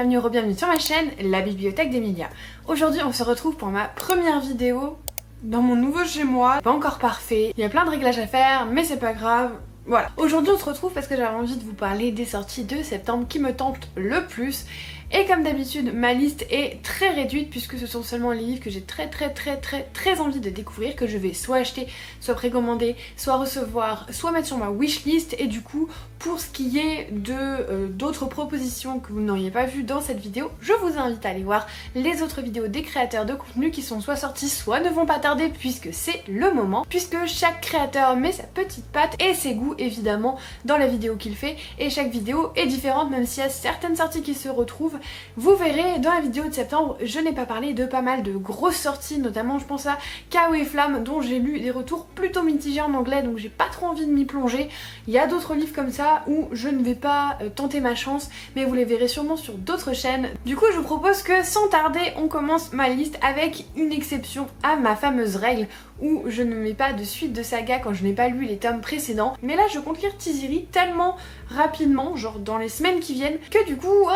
bienvenue sur ma chaîne, la bibliothèque d'Emilia. Aujourd'hui on se retrouve pour ma première vidéo dans mon nouveau chez moi. Pas encore parfait, il y a plein de réglages à faire mais c'est pas grave. Voilà, aujourd'hui on se retrouve parce que j'avais envie de vous parler des sorties de septembre qui me tentent le plus. Et comme d'habitude, ma liste est très réduite puisque ce sont seulement les livres que j'ai très envie de découvrir, que je vais soit acheter, soit précommander, soit recevoir, soit mettre sur ma wishlist. Et du coup, pour ce qui est de d'autres propositions que vous n'auriez pas vues dans cette vidéo, je vous invite à aller voir les autres vidéos des créateurs de contenu qui sont soit sortis, soit ne vont pas tarder puisque c'est le moment. Puisque chaque créateur met sa petite patte et ses goûts évidemment dans la vidéo qu'il fait. Et chaque vidéo est différente même s'il y a certaines sorties qui se retrouvent. Vous verrez dans la vidéo de septembre, je n'ai pas parlé de pas mal de grosses sorties, notamment je pense à Chaos et Flamme dont j'ai lu des retours plutôt mitigés en anglais donc j'ai pas trop envie de m'y plonger. Il y a d'autres livres comme ça où je ne vais pas tenter ma chance mais vous les verrez sûrement sur d'autres chaînes. Du coup je vous propose que sans tarder on commence ma liste avec une exception à ma fameuse règle où je ne mets pas de suite de saga quand je n'ai pas lu les tomes précédents. Mais là je compte lire Tiziri tellement rapidement, genre dans les semaines qui viennent, que du coup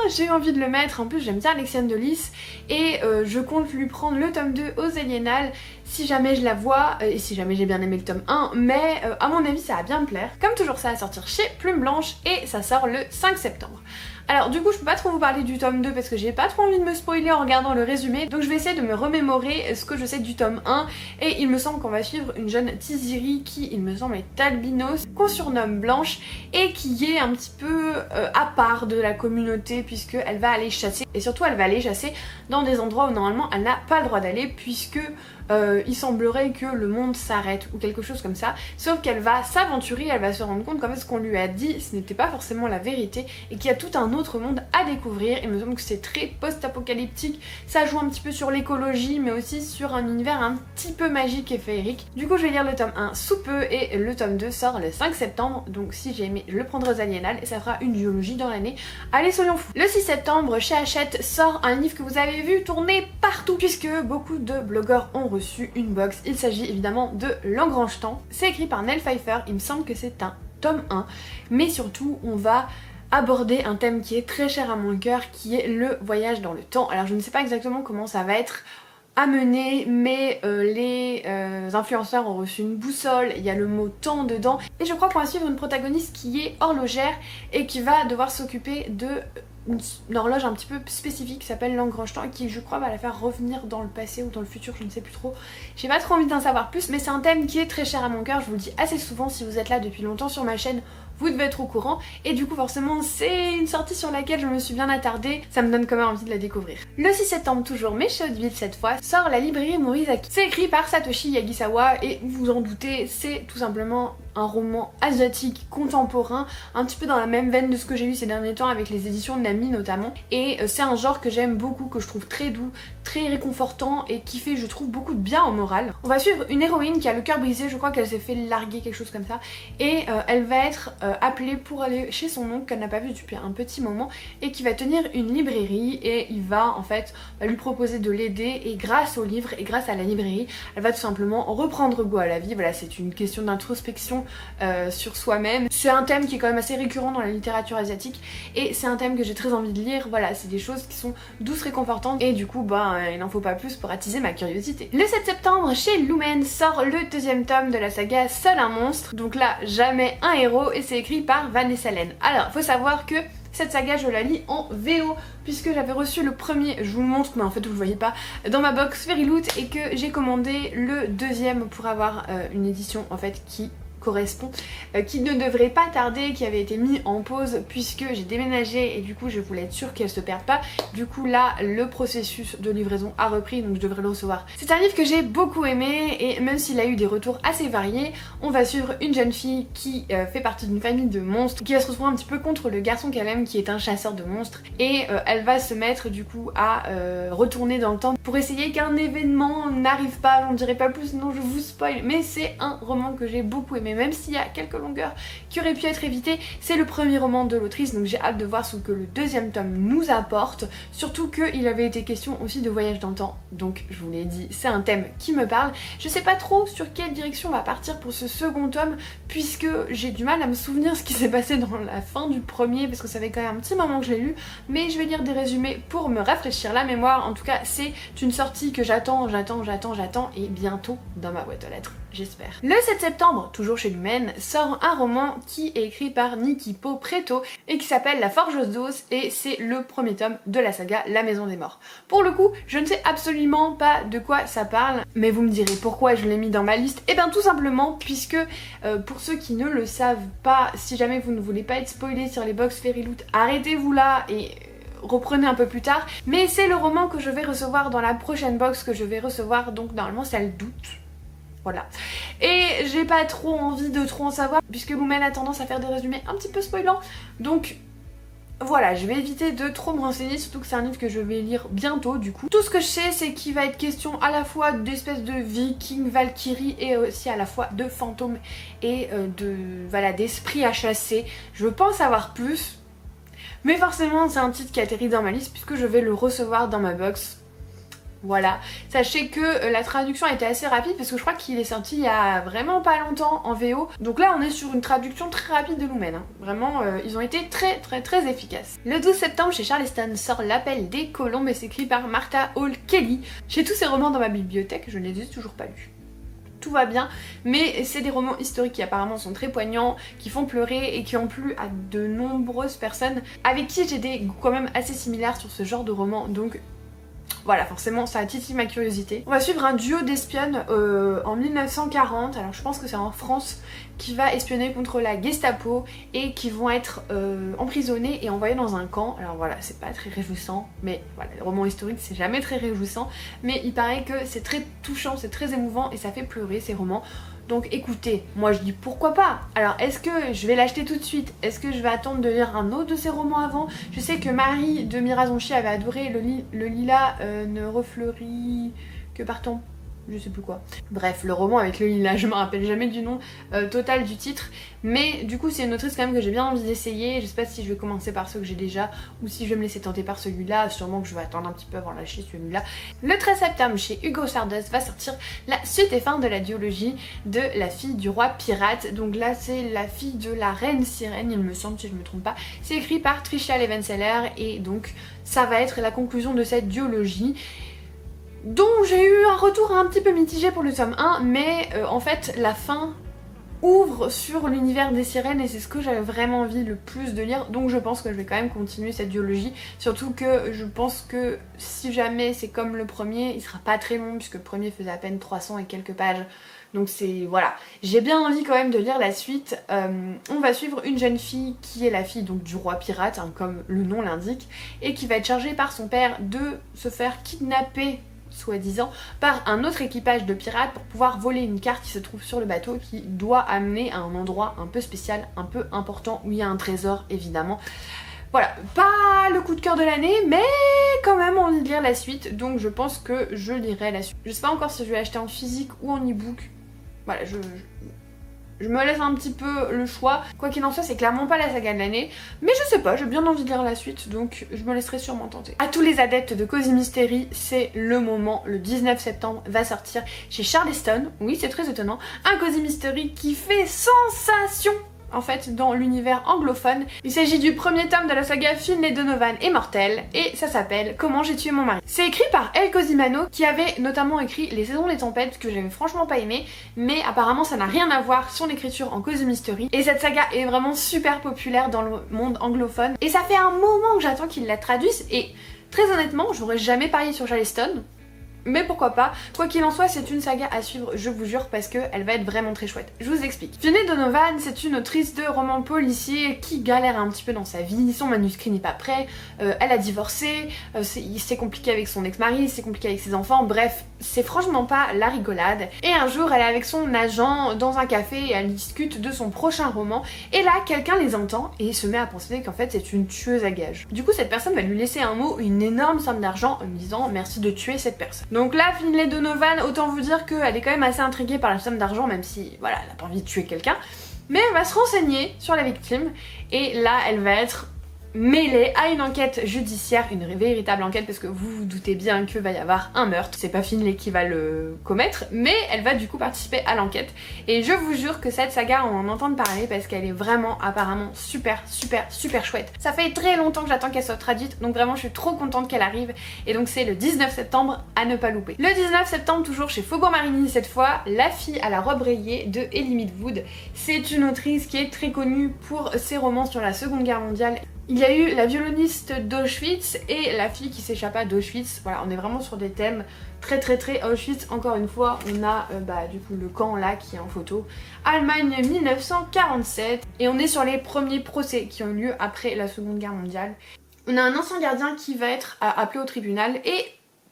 j'ai envie de le mettre. En plus j'aime bien Alexiane de Lys et je compte lui prendre le tome 2 aux Aliénales si jamais je la vois et si jamais j'ai bien aimé le tome 1, mais à mon avis ça va bien me plaire. Comme toujours ça va sortir chez Plume Blanche et ça sort le 5 septembre. Alors du coup je peux pas trop vous parler du tome 2 parce que j'ai pas trop envie de me spoiler en regardant le résumé, donc je vais essayer de me remémorer ce que je sais du tome 1 et il me semble qu'on va suivre une jeune Tiziri qui il me semble est albinos, qu'on surnomme Blanche et qui est un petit peu à part de la communauté puisque elle va aller chasser et surtout elle va aller chasser dans des endroits où normalement elle n'a pas le droit d'aller puisque il semblerait que le monde s'arrête ou quelque chose comme ça, sauf qu'elle va s'aventurer, elle va se rendre compte qu'en fait ce qu'on lui a dit ce n'était pas forcément la vérité et qu'il y a tout un autre monde à découvrir. Il me semble que c'est très post-apocalyptique, ça joue un petit peu sur l'écologie mais aussi sur un univers un petit peu magique et féerique. Du coup je vais lire le tome 1 sous peu et le tome 2 sort le 5 septembre, donc si j'ai aimé je le prendrai aux Aliénales et ça fera une duologie dans l'année. Allez soyons fous. Le 6 septembre chez Hachette sort un livre que vous avez vu tourner partout puisque beaucoup de blogueurs ont reçu une box. Il s'agit évidemment de L'Engrange-Temps. C'est écrit par Nell Pfeiffer, il me semble que c'est un tome 1, mais surtout on va aborder un thème qui est très cher à mon cœur, qui est le voyage dans le temps. Alors je ne sais pas exactement comment ça va être amené, mais les influenceurs ont reçu une boussole, il y a le mot temps dedans, et je crois qu'on va suivre une protagoniste qui est horlogère et qui va devoir s'occuper de une horloge un petit peu spécifique qui s'appelle L'Engrange-Temps et qui je crois va la faire revenir dans le passé ou dans le futur, je ne sais plus trop. J'ai pas trop envie d'en savoir plus mais c'est un thème qui est très cher à mon cœur, je vous le dis assez souvent, si vous êtes là depuis longtemps sur ma chaîne vous devez être au courant et du coup forcément c'est une sortie sur laquelle je me suis bien attardée, ça me donne quand même envie de la découvrir. Le 6 septembre toujours, mais chez Hauteville cette fois, sort La Librairie Morizaki. C'est écrit par Satoshi Yagisawa et vous vous en doutez, c'est tout simplement un roman asiatique contemporain, un petit peu dans la même veine de ce que j'ai lu ces derniers temps avec les éditions de Nami notamment, et c'est un genre que j'aime beaucoup, que je trouve très doux, très réconfortant et qui fait je trouve beaucoup de bien au moral. On va suivre une héroïne qui a le cœur brisé, je crois qu'elle s'est fait larguer, quelque chose comme ça, et elle va être appelée pour aller chez son oncle qu'elle n'a pas vu depuis un petit moment et qui va tenir une librairie et il va en fait lui proposer de l'aider et grâce au livre et grâce à la librairie elle va tout simplement reprendre goût à la vie. Voilà, c'est une question d'introspection sur soi-même. C'est un thème qui est quand même assez récurrent dans la littérature asiatique et c'est un thème que j'ai très envie de lire. Voilà, c'est des choses qui sont douces, réconfortantes et du coup il n'en faut pas plus pour attiser ma curiosité. Le 7 septembre chez Lumen sort le deuxième tome de la saga Seul un monstre, donc là jamais un héros et c'est écrit par Vanessa Len. Alors faut savoir que cette saga je la lis en VO puisque j'avais reçu le premier, je vous le montre mais en fait vous le voyez pas, dans ma box Fairyloot et que j'ai commandé le deuxième pour avoir une édition en fait qui correspond, qui ne devrait pas tarder, qui avait été mis en pause puisque j'ai déménagé et du coup je voulais être sûre qu'elle se perde pas. Du coup là le processus de livraison a repris donc je devrais le recevoir. C'est un livre que j'ai beaucoup aimé et même s'il a eu des retours assez variés, on va suivre une jeune fille qui fait partie d'une famille de monstres qui va se retrouver un petit peu contre le garçon qu'elle aime qui est un chasseur de monstres et elle va se mettre du coup à retourner dans le temps pour essayer qu'un événement n'arrive pas. J'en dirai pas plus sinon je vous spoil, mais c'est un roman que j'ai beaucoup aimé résumé, même s'il y a quelques longueurs qui auraient pu être évitées. C'est le premier roman de l'autrice, donc j'ai hâte de voir ce que le deuxième tome nous apporte, surtout qu'il avait été question aussi de voyage dans le temps, donc je vous l'ai dit, c'est un thème qui me parle. Je sais pas trop sur quelle direction on va partir pour ce second tome, puisque j'ai du mal à me souvenir ce qui s'est passé dans la fin du premier, parce que ça fait quand même un petit moment que je l'ai lu, mais je vais lire des résumés pour me rafraîchir la mémoire. En tout cas, c'est une sortie que j'attends, et bientôt dans ma boîte aux lettres, j'espère. Le 7 septembre, toujours chez Lumen, sort un roman qui est écrit par Nikipo Preto et qui s'appelle La Forgeuse d'Os, et c'est le premier tome de la saga La Maison des Morts. Pour le coup, je ne sais absolument pas de quoi ça parle, mais vous me direz pourquoi je l'ai mis dans ma liste. Et bien tout simplement puisque, pour ceux qui ne le savent pas, si jamais vous ne voulez pas être spoilé sur les box Fairyloot, arrêtez-vous là et reprenez un peu plus tard. Mais c'est le roman que je vais recevoir dans la prochaine box que je vais recevoir, donc normalement celle d'août. Voilà. Et j'ai pas trop envie de trop en savoir, puisque Lumen a tendance à faire des résumés un petit peu spoilants. Donc voilà, je vais éviter de trop me renseigner, surtout que c'est un livre que je vais lire bientôt du coup. Tout ce que je sais, c'est qu'il va être question à la fois d'espèces de vikings, valkyries, et aussi à la fois de fantômes et d'esprits à chasser. Je pense savoir plus. Mais forcément c'est un titre qui atterrit dans ma liste puisque je vais le recevoir dans ma box. Voilà, sachez que la traduction a été assez rapide parce que je crois qu'il est sorti il y a vraiment pas longtemps en VO. Donc là on est sur une traduction très rapide de Lumen, hein. Vraiment ils ont été très efficaces. Le 12 septembre chez Charleston sort L'Appel des Colombes et c'est écrit par Martha Hall Kelly. J'ai tous ces romans dans ma bibliothèque, je ne les ai toujours pas lus. Tout va bien, mais c'est des romans historiques qui apparemment sont très poignants, qui font pleurer et qui ont plu à de nombreuses personnes avec qui j'ai des goûts quand même assez similaires sur ce genre de romans, donc voilà, forcément ça titille ma curiosité. On va suivre un duo d'espionnes en 1940, alors je pense que c'est en France, qui va espionner contre la Gestapo et qui vont être emprisonnés et envoyés dans un camp. Alors voilà, c'est pas très réjouissant, mais voilà, les romans historiques c'est jamais très réjouissant, mais il paraît que c'est très touchant, c'est très émouvant et ça fait pleurer ces romans. Donc écoutez, moi je dis pourquoi pas. Alors est-ce que je vais l'acheter tout de suite? Est-ce que je vais attendre de lire un autre de ces romans avant? Je sais que Marie de Mirazonchi avait adoré le lilas ne refleurit que par temps. Je sais plus quoi. Bref, le roman avec le lilas, je me rappelle jamais du nom total du titre. Mais du coup c'est une autrice quand même que j'ai bien envie d'essayer. Je sais pas si je vais commencer par ceux que j'ai déjà ou si je vais me laisser tenter par celui-là. Sûrement que je vais attendre un petit peu avant de lâcher celui-là. Le 13 septembre chez Hugo Stardust va sortir la suite et fin de la duologie de La fille du roi pirate. Donc là c'est la fille de la reine sirène, il me semble si je me trompe pas. C'est écrit par Tricia Levenseller et donc ça va être la conclusion de cette duologie, dont j'ai eu un retour un petit peu mitigé pour le tome 1, mais en fait la fin ouvre sur l'univers des sirènes et c'est ce que j'avais vraiment envie le plus de lire, donc je pense que je vais quand même continuer cette duologie, surtout que je pense que si jamais c'est comme le premier, il sera pas très long puisque le premier faisait à peine 300 et quelques pages. Donc c'est, voilà, j'ai bien envie quand même de lire la suite. On va suivre une jeune fille qui est la fille donc du roi pirate, hein, comme le nom l'indique, et qui va être chargée par son père de se faire kidnapper, soi-disant, par un autre équipage de pirates pour pouvoir voler une carte qui se trouve sur le bateau qui doit amener à un endroit un peu spécial, un peu important, où il y a un trésor évidemment. Voilà, pas le coup de cœur de l'année, mais quand même envie de lire la suite, donc je pense que je lirai la suite. Je sais pas encore si je vais acheter en physique ou en e-book. Voilà, je me laisse un petit peu le choix. Quoi qu'il en soit, c'est clairement pas la saga de l'année. Mais je sais pas, j'ai bien envie de lire la suite, donc je me laisserai sûrement tenter. À tous les adeptes de Cozy Mystery, c'est le moment. Le 19 septembre va sortir chez Charleston, oui c'est très étonnant, un Cozy Mystery qui fait sensation en fait dans l'univers anglophone. Il s'agit du premier tome de la saga Finlay Donovan est mortel et ça s'appelle Comment j'ai tué mon mari. C'est écrit par El Cosimano qui avait notamment écrit Les Saisons des Tempêtes que j'avais franchement pas aimé, mais apparemment ça n'a rien à voir son écriture en Cozy Mystery et cette saga est vraiment super populaire dans le monde anglophone et ça fait un moment que j'attends qu'il la traduise et très honnêtement j'aurais jamais parié sur Charleston. Mais pourquoi pas, quoi qu'il en soit c'est une saga à suivre je vous jure parce qu'elle va être vraiment très chouette. Je vous explique. Finlay Donovan c'est une autrice de romans policiers qui galère un petit peu dans sa vie, son manuscrit n'est pas prêt, elle a divorcé, c'est compliqué avec son ex-mari, c'est compliqué avec ses enfants, bref c'est franchement pas la rigolade. Et un jour elle est avec son agent dans un café et elle discute de son prochain roman et là quelqu'un les entend et se met à penser qu'en fait c'est une tueuse à gages. Du coup cette personne va lui laisser un mot, une énorme somme d'argent en lui disant merci de tuer cette personne. Donc là, Finlay Donovan, autant vous dire qu'elle est quand même assez intriguée par la somme d'argent, même si voilà, elle n'a pas envie de tuer quelqu'un. Mais elle va se renseigner sur la victime et là, elle va être mêlée à une enquête judiciaire, une véritable enquête, parce que vous vous doutez bien qu'il va y avoir un meurtre. C'est pas Finlay qui va le commettre, mais elle va du coup participer à l'enquête. Et je vous jure que cette saga, on en entend parler parce qu'elle est vraiment apparemment super chouette. Ça fait très longtemps que j'attends qu'elle soit traduite, donc vraiment je suis trop contente qu'elle arrive. Et donc c'est le 19 septembre à ne pas louper. Le 19 septembre, toujours chez Faubourg Marigny cette fois, La fille à la robe rayée de Ellie Midwood. C'est une autrice qui est très connue pour ses romans sur la Seconde Guerre mondiale. Il y a eu La violoniste d'Auschwitz et La fille qui s'échappa d'Auschwitz. Voilà, on est vraiment sur des thèmes très Auschwitz. Encore une fois, on a du coup le camp là qui est en photo. Allemagne 1947. Et on est sur les premiers procès qui ont eu lieu après la Seconde Guerre mondiale. On a un ancien gardien qui va être appelé au tribunal et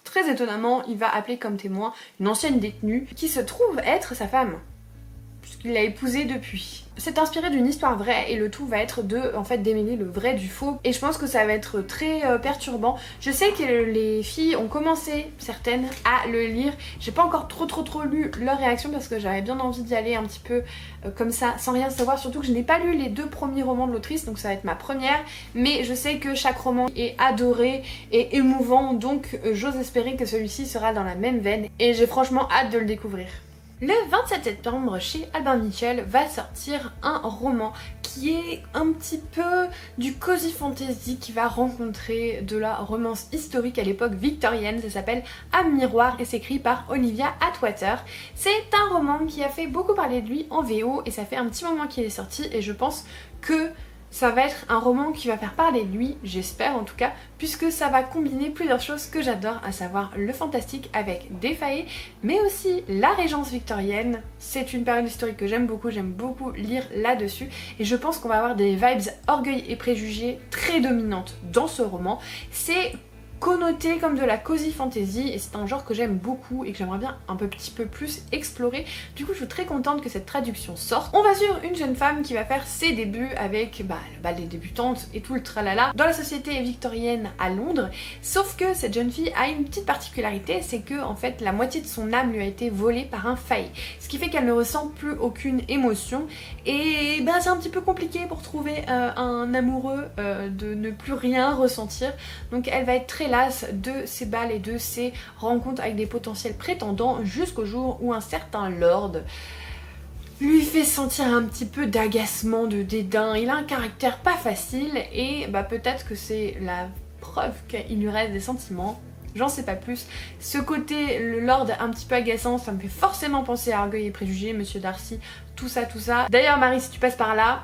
très étonnamment, il va appeler comme témoin une ancienne détenue qui se trouve être sa femme, puisqu'il l'a épousée depuis. C'est inspiré d'une histoire vraie et le tout va être de en fait démêler le vrai du faux, et je pense que ça va être très perturbant. Je sais que les filles ont commencé, certaines, à le lire. J'ai pas encore trop lu leur réaction parce que j'avais bien envie d'y aller un petit peu comme ça sans rien savoir, surtout que je n'ai pas lu les 2 premiers romans de l'autrice, donc ça va être ma première, mais je sais que chaque roman est adoré et émouvant, donc j'ose espérer que celui-ci sera dans la même veine et j'ai franchement hâte de le découvrir. Le 27 septembre, chez Albin Michel, va sortir un roman qui est un petit peu du cozy fantasy, qui va rencontrer de la romance historique à l'époque victorienne. Ça s'appelle Âme miroir et c'est écrit par Olivia Atwater. C'est un roman qui a fait beaucoup parler de lui en VO et ça fait un petit moment qu'il est sorti et je pense que ça va être un roman qui va faire parler de lui, j'espère en tout cas, puisque ça va combiner plusieurs choses que j'adore, à savoir le fantastique avec des failles, mais aussi la Régence victorienne. C'est une période historique que j'aime beaucoup lire là-dessus, et je pense qu'on va avoir des vibes orgueil et préjugés très dominantes dans ce roman. C'est connoté comme de la cozy fantasy et c'est un genre que j'aime beaucoup et que j'aimerais bien un petit peu plus explorer. Du coup je suis très contente que cette traduction sorte. On va suivre une jeune femme qui va faire ses débuts avec le bal des débutantes et tout le tralala dans la société victorienne à Londres, sauf que cette jeune fille a une petite particularité, c'est que en fait la moitié de son âme lui a été volée par un failli, ce qui fait qu'elle ne ressent plus aucune émotion et c'est un petit peu compliqué pour trouver un amoureux de ne plus rien ressentir, donc elle va être très de ses balles et de ses rencontres avec des potentiels prétendants jusqu'au jour où un certain lord lui fait sentir un petit peu d'agacement, de dédain. Il a un caractère pas facile et peut-être que c'est la preuve qu'il lui reste des sentiments. J'en sais pas plus. Ce côté, le lord un petit peu agaçant, ça me fait forcément penser à Orgueil et Préjugés, Monsieur Darcy, tout ça. D'ailleurs Marie, si tu passes par là,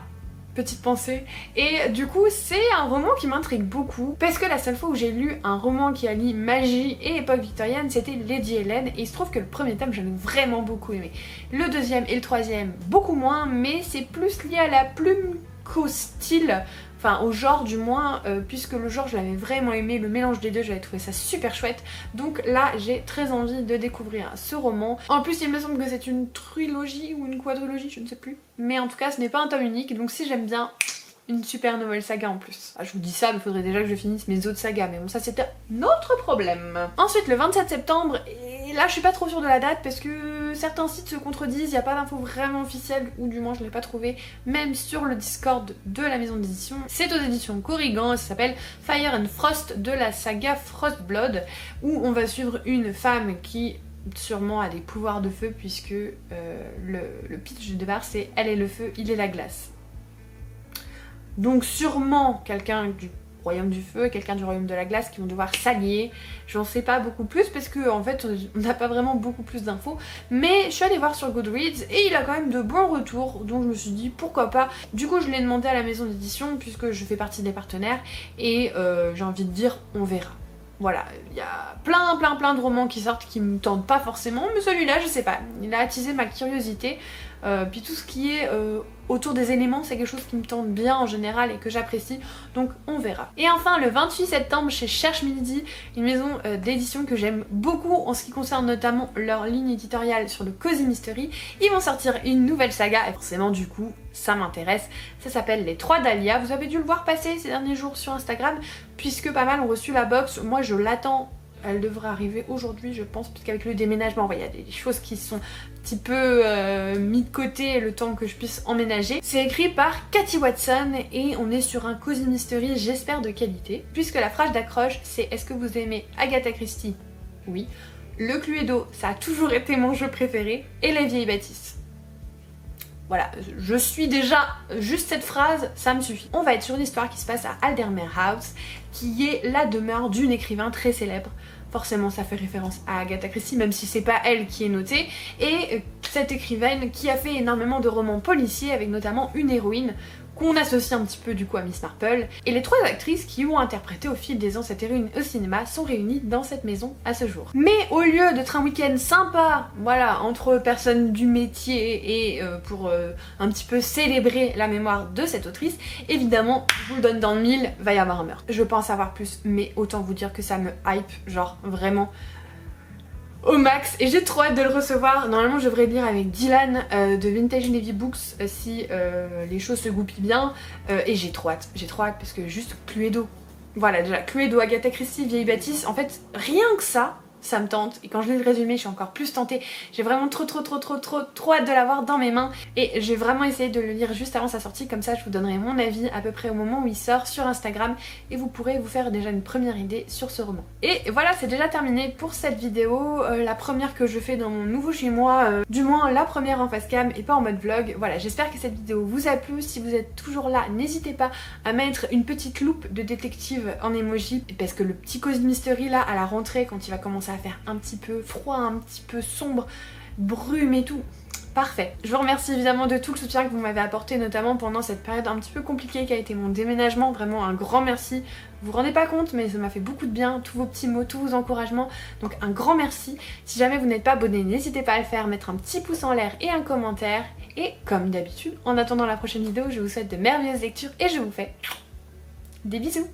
petite pensée. Et du coup c'est un roman qui m'intrigue beaucoup parce que la seule fois où j'ai lu un roman qui allie magie et époque victorienne, c'était Lady Helen, et il se trouve que le premier tome j'avais vraiment beaucoup aimé. Le deuxième et le troisième beaucoup moins, mais c'est plus lié à la plume qu'au style, enfin au genre du moins, puisque le genre je l'avais vraiment aimé, le mélange des deux j'avais trouvé ça super chouette, donc là j'ai très envie de découvrir ce roman. En plus il me semble que c'est une trilogie ou une quadrilogie, je ne sais plus, mais en tout cas ce n'est pas un tome unique, donc si j'aime bien, une super nouvelle saga en plus. Je vous dis ça, mais il faudrait déjà que je finisse mes autres sagas, mais bon ça c'était notre problème. Ensuite le 27 septembre, et là je suis pas trop sûre de la date parce que certains sites se contredisent, il n'y a pas d'infos vraiment officielles, ou du moins je l'ai pas trouvé, même sur le Discord de la maison d'édition. C'est aux éditions Corrigan et ça s'appelle Fire and Frost de la saga Frostblood, où on va suivre une femme qui sûrement a des pouvoirs de feu puisque le pitch du départ c'est elle est le feu, il est la glace. Donc sûrement quelqu'un du royaume du feu et quelqu'un du royaume de la glace qui vont devoir s'allier. J'en sais pas beaucoup plus parce que en fait on n'a pas vraiment beaucoup plus d'infos, mais je suis allée voir sur Goodreads et il a quand même de bons retours, donc je me suis dit pourquoi pas. Du coup je l'ai demandé à la maison d'édition puisque je fais partie des partenaires et j'ai envie de dire on verra. Voilà, il y a plein de romans qui sortent qui me tentent pas forcément, mais celui-là je sais pas, il a attisé ma curiosité. Puis tout ce qui est autour des éléments, c'est quelque chose qui me tente bien en général et que j'apprécie, donc on verra. Et enfin le 28 septembre chez Cherche Midi, une maison d'édition que j'aime beaucoup en ce qui concerne notamment leur ligne éditoriale sur le Cozy Mystery, ils vont sortir une nouvelle saga et forcément du coup ça m'intéresse. Ça s'appelle Les Trois Dahlia, vous avez dû le voir passer ces derniers jours sur Instagram puisque pas mal ont reçu la box, moi je l'attends Elle devrait arriver aujourd'hui je pense, puisqu'avec le déménagement, il y a des choses qui sont un petit peu mis de côté le temps que je puisse emménager. C'est écrit par Cathy Watson et on est sur un cozy mystery, j'espère de qualité. Puisque la phrase d'accroche c'est: est-ce que vous aimez Agatha Christie? Oui. Le Cluedo, ça a toujours été mon jeu préféré. Et les vieilles bâtisses. Voilà, je suis déjà, juste cette phrase, ça me suffit. On va être sur une histoire qui se passe à Aldermere House, qui est la demeure d'une écrivain très célèbre. Forcément ça fait référence à Agatha Christie, même si c'est pas elle qui est notée. Et cette écrivaine qui a fait énormément de romans policiers, avec notamment une héroïne qu'on associe un petit peu du coup à Miss Marple. Et les 3 actrices qui ont interprété au fil des ans cette héroïne au cinéma sont réunies dans cette maison à ce jour. Mais au lieu d'être un week-end sympa, voilà, entre personnes du métier et pour un petit peu célébrer la mémoire de cette autrice, évidemment, je vous le donne dans le mille, va y avoir un meurtre. Je peux en savoir plus, mais autant vous dire que ça me hype, genre vraiment au max, et j'ai trop hâte de le recevoir. Normalement je devrais lire avec Dylan de Vintage Navy Books si les choses se goupillent bien, et j'ai trop hâte parce que juste Cluedo, voilà, déjà Cluedo, Agatha Christie, vieille bâtisse, en fait rien que ça me tente, et quand je lis le résumé je suis encore plus tentée. J'ai vraiment trop hâte de l'avoir dans mes mains, et j'ai vraiment essayé de le lire juste avant sa sortie, comme ça je vous donnerai mon avis à peu près au moment où il sort sur Instagram, et vous pourrez vous faire déjà une première idée sur ce roman. Et voilà, c'est déjà terminé pour cette vidéo, la première que je fais dans mon nouveau chez moi, du moins la première en face cam et pas en mode vlog. Voilà, j'espère que cette vidéo vous a plu. Si vous êtes toujours là, n'hésitez pas à mettre une petite loupe de détective en emoji, parce que le petit cozy mystery là à la rentrée, quand il va commencer à faire un petit peu froid, un petit peu sombre, brume et tout, parfait. Je vous remercie évidemment de tout le soutien que vous m'avez apporté, notamment pendant cette période un petit peu compliquée qui a été mon déménagement. Vraiment un grand merci. Vous vous rendez pas compte, mais ça m'a fait beaucoup de bien, tous vos petits mots, tous vos encouragements, donc un grand merci. Si jamais vous n'êtes pas abonné, n'hésitez pas à le faire, mettre un petit pouce en l'air et un commentaire. Et comme d'habitude, en attendant la prochaine vidéo, je vous souhaite de merveilleuses lectures et je vous fais des bisous.